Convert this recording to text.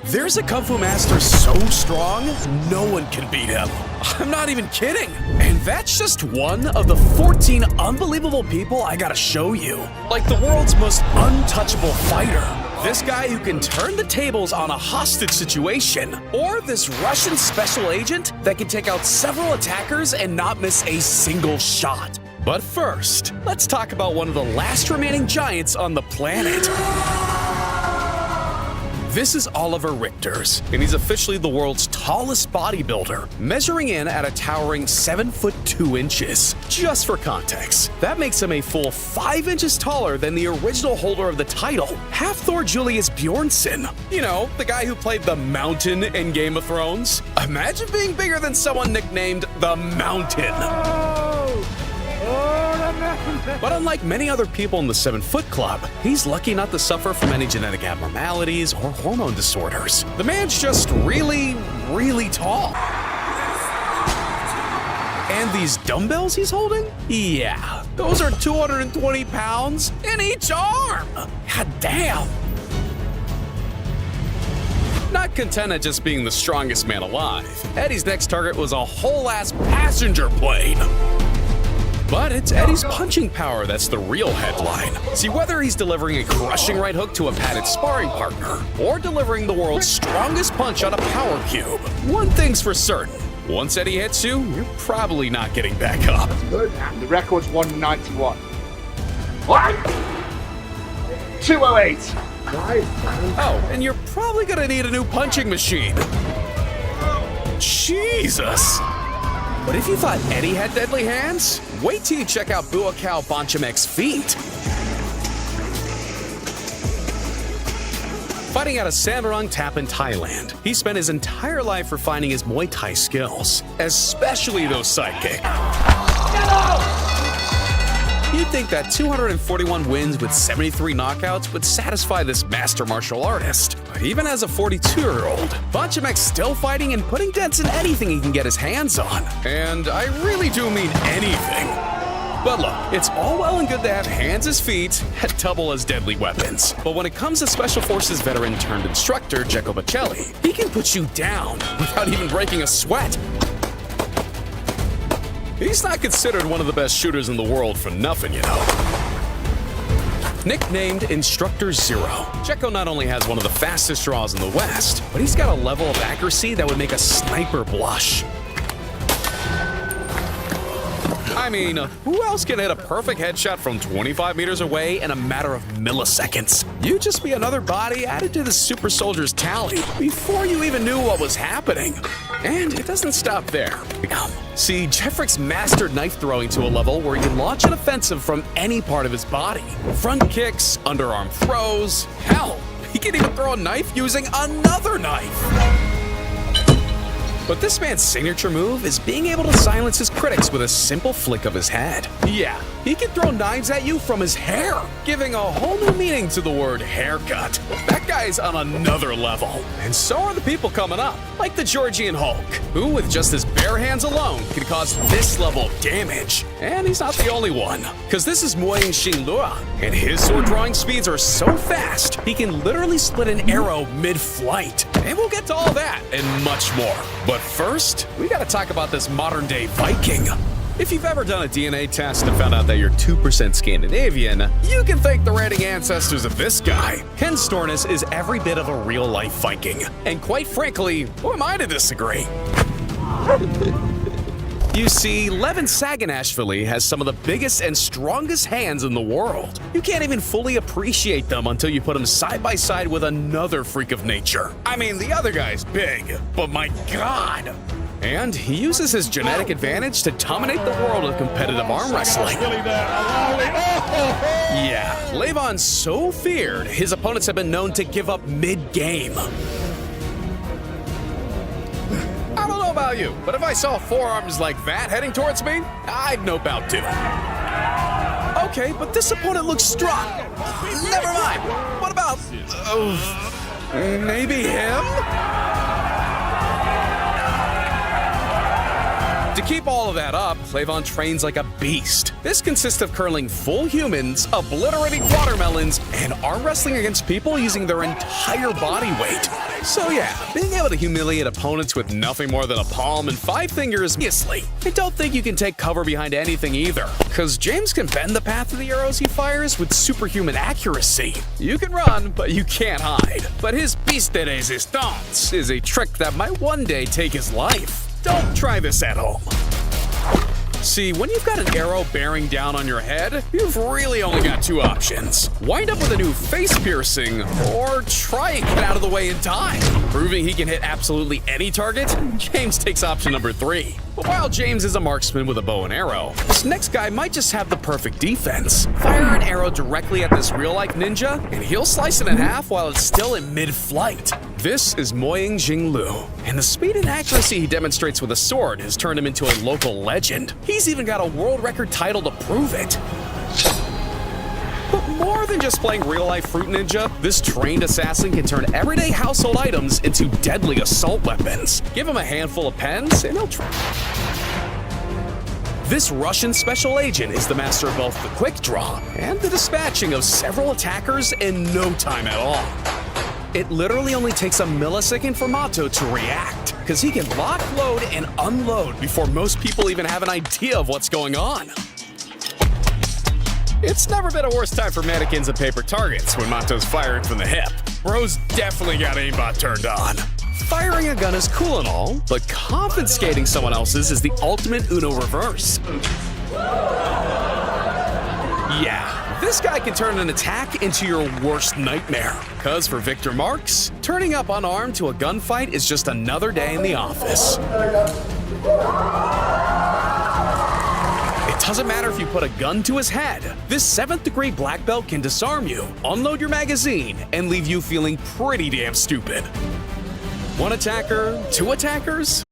There's a Kung Fu master so strong, no one can beat him. I'm not even kidding. And that's just one of the 14 unbelievable people I gotta show you. Like the world's most untouchable fighter. This guy who can turn the tables on a hostage situation. Or this Russian special agent that can take out several attackers and not miss a single shot. But first, let's talk about one of the last remaining giants on the planet. This is Oliver Richters, and he's officially the world's tallest bodybuilder, measuring in at a towering 7 foot 2 inches. Just for context, that makes him a full 5 inches taller than the original holder of the title, Half-Thor Julius Bjornsson. You know, the guy who played the Mountain in Game of Thrones. Imagine being bigger than someone nicknamed the Mountain. But unlike many other people in the 7 Foot Club, he's lucky not to suffer from any genetic abnormalities or hormone disorders. The man's just really, really tall. And these dumbbells he's holding? Yeah, those are 220 pounds in each arm. God damn. Not content at just being the strongest man alive, Eddie's next target was a whole-ass passenger plane. But it's Eddie's punching power that's the real headline. See, whether he's delivering a crushing right hook to a padded sparring partner, or delivering the world's strongest punch on a power cube, one thing's for certain. Once Eddie hits you, you're probably not getting back up. Good. The record's 191. What? 208. Oh, and you're probably gonna need a new punching machine. Jesus! But if you thought Eddie had deadly hands, wait till you check out Buakaw Bonchimek's feat. Fighting out of Samarang Tap in Thailand, he spent his entire life refining his Muay Thai skills, especially those sidekicks. You'd think that 241 wins with 73 knockouts would satisfy this master martial artist. But even as a 42-year-old, Bonchimek's still fighting and putting dents in anything he can get his hands on. And I really do mean anything. But look, it's all well and good to have hands as feet and double as deadly weapons. But when it comes to Special Forces veteran turned instructor Jeko Bacelli, he can put you down without even breaking a sweat. He's not considered one of the best shooters in the world for nothing, you know. Nicknamed Instructor Zero, Jeko not only has one of the fastest draws in the West, but he's got a level of accuracy that would make a sniper blush. I mean, who else can hit a perfect headshot from 25 meters away in a matter of milliseconds? You'd just be another body added to the super soldier's tally before you even knew what was happening. And it doesn't stop there. See, Jeffrick's mastered knife throwing to a level where he can launch an offensive from any part of his body. Front kicks, underarm throws, hell, he can even throw a knife using another knife. But this man's signature move is being able to silence his critics with a simple flick of his head. Yeah, he can throw knives at you from his hair, giving a whole new meaning to the word haircut. That guy's on another level. And so are the people coming up, like the Georgian Hulk, who with just his bare hands alone can cause this level of damage. And he's not the only one, because this is Muay Xing Lua, and his sword drawing speeds are so fast, he can literally split an arrow mid-flight. And we'll get to all that and much more. But first, we gotta talk about this modern-day Viking. If you've ever done a DNA test and found out that you're 2% Scandinavian, you can thank the raiding ancestors of this guy. Ken Stornes is every bit of a real-life Viking. And quite frankly, who am I to disagree? You see, Levin Saganashvili has some of the biggest and strongest hands in the world. You can't even fully appreciate them until you put them side by side with another freak of nature. I mean, the other guy's big, but my God! And he uses his genetic advantage to dominate the world of competitive arm wrestling. Yeah, Levon's so feared, his opponents have been known to give up mid-game. I don't know about you, but if I saw forearms like that heading towards me, I'd nope out too. Okay, but this opponent looks strong. Never mind. What about... maybe him? To keep all of that up, Clavon trains like a beast. This consists of curling full humans, obliterating watermelons, and arm wrestling against people using their entire body weight. So yeah, being able to humiliate opponents with nothing more than a palm and 5 fingers, obviously. I don't think you can take cover behind anything either, because James can bend the path of the arrows he fires with superhuman accuracy. You can run, but you can't hide. But his piste de resistance is a trick that might one day take his life. Don't try this at home. See, when you've got an arrow bearing down on your head, you've really only got 2 options. Wind up with a new face piercing, or try and get out of the way in time. Proving he can hit absolutely any target, James takes option number 3. But while James is a marksman with a bow and arrow, this next guy might just have the perfect defense. Fire an arrow directly at this real-life ninja, and he'll slice it in half while it's still in mid-flight. This is Moying Jing Lu, and the speed and accuracy he demonstrates with a sword has turned him into a local legend. He's even got a world record title to prove it. But more than just playing real-life Fruit Ninja, this trained assassin can turn everyday household items into deadly assault weapons. Give him a handful of pens, and he'll try. This Russian special agent is the master of both the quick draw and the dispatching of several attackers in no time at all. It literally only takes a millisecond for Mato to react, because he can lock, load, and unload before most people even have an idea of what's going on. It's never been a worse time for mannequins and paper targets when Mato's firing from the hip. Bro's definitely got aimbot turned on. Firing a gun is cool and all, but confiscating someone else's is the ultimate Uno reverse. Yeah, this guy can turn an attack into your worst nightmare. Cause for Victor Marx, turning up unarmed to a gunfight is just another day in the office. It doesn't matter if you put a gun to his head. This 7th degree black belt can disarm you, unload your magazine, and leave you feeling pretty damn stupid. 1 attacker, 2 attackers?